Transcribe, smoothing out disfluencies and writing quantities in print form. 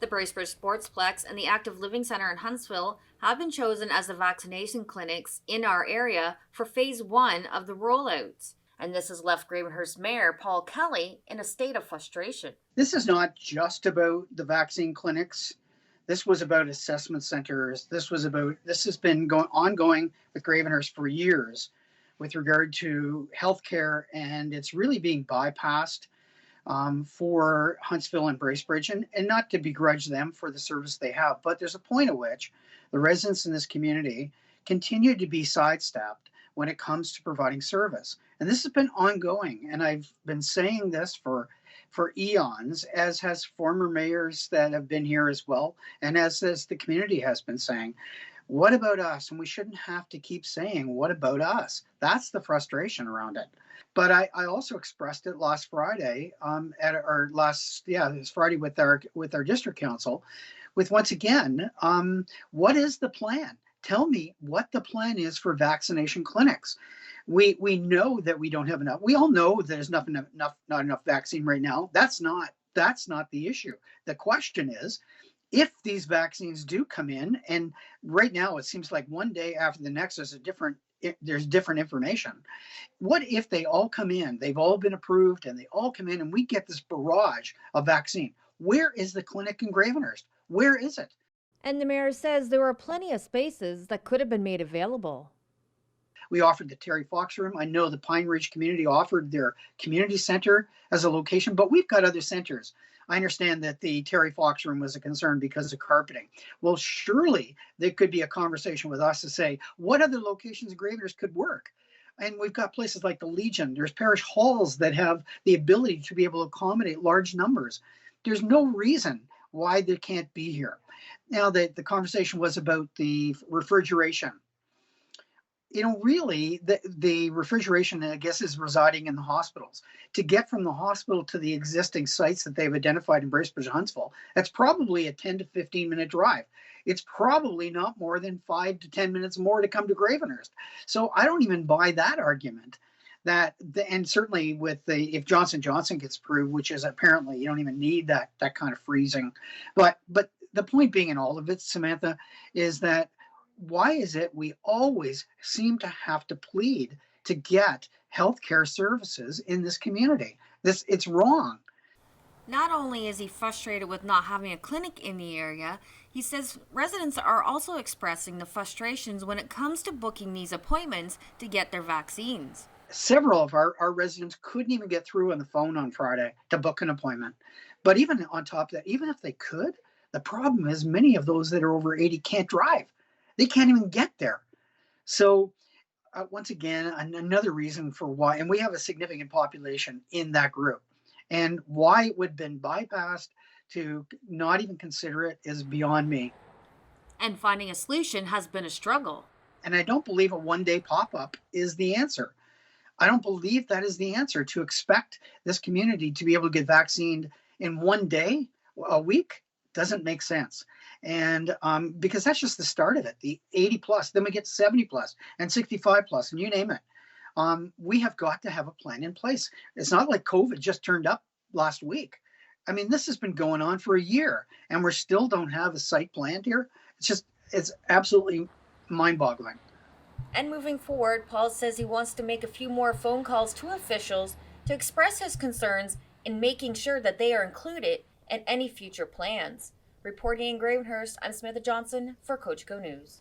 The Bracebridge Sportsplex and the Active Living Centre in Huntsville have been chosen as the vaccination clinics in our area for phase 1 of the rollouts. And this has left Gravenhurst Mayor Paul Kelly in a state of frustration. This is not just about the vaccine clinics. This was about assessment centers. This has been ongoing with Gravenhurst for years with regard to healthcare, and it's really being bypassed for Huntsville and Bracebridge, and not to begrudge them for the service they have, but there's a point at which the residents in this community continue to be sidestepped when it comes to providing service. And this has been ongoing, and I've been saying this for eons, as has former mayors that have been here as well, and as the community has been saying. What about us? And we shouldn't have to keep saying, what about us? That's the frustration around it. But I also expressed it last Friday this Friday with our district council, with once again, what is the plan? Tell me what the plan is for vaccination clinics. We know that we don't have enough. We all know that there's not enough vaccine right now. That's not the issue. The question is, if these vaccines do come in, and right now it seems like one day after the next there's different information. What if they all come in, they've all been approved, and they all come in, and we get this barrage of vaccine? Where is the clinic in Gravenhurst? Where is it? And the mayor says there were plenty of spaces that could have been made available. We offered the Terry Fox Room. I know the Pine Ridge community offered their community center as a location, but we've got other centers. I understand that the Terry Fox Room was a concern because of carpeting. Well, surely there could be a conversation with us to say, what other locations in Gravenhurst could work? And we've got places like the Legion. There's parish halls that have the ability to be able to accommodate large numbers. There's no reason why they can't be here. Now, the conversation was about the refrigeration. Really, the refrigeration, I guess, is residing in the hospitals. To get from the hospital to the existing sites that they've identified in Bracebridge, Huntsville, that's probably a 10 to 15 minute drive. It's probably not more than 5 to 10 minutes more to come to Gravenhurst. So I don't even buy that argument. And certainly if Johnson & Johnson gets approved, which is apparently you don't even need that kind of freezing. But the point being in all of it, Samantha, is that why is it we always seem to have to plead to get healthcare services in this community? It's wrong. Not only is he frustrated with not having a clinic in the area, he says residents are also expressing the frustrations when it comes to booking these appointments to get their vaccines. Several of our residents couldn't even get through on the phone on Friday to book an appointment. But even on top of that, even if they could, the problem is many of those that are over 80 can't drive. They can't even get there. So once again, another reason for why, and we have a significant population in that group, and why it would have been bypassed to not even consider it is beyond me. And finding a solution has been a struggle. And I don't believe a one-day pop-up is the answer. I don't believe that is the answer. To expect this community to be able to get vaccinated in one day, a week, doesn't make sense. And because that's just the start of it, the 80 plus, then we get 70 plus and 65 plus, and you name it. We have got to have a plan in place. It's not like COVID just turned up last week. I mean, this has been going on for a year, and we still don't have a site planned here. It's absolutely mind-boggling. And moving forward, Paul says he wants to make a few more phone calls to officials to express his concerns in making sure that they are included in any future plans. Reporting in Gravenhurst, I'm Samantha Johnson for Cogeco News.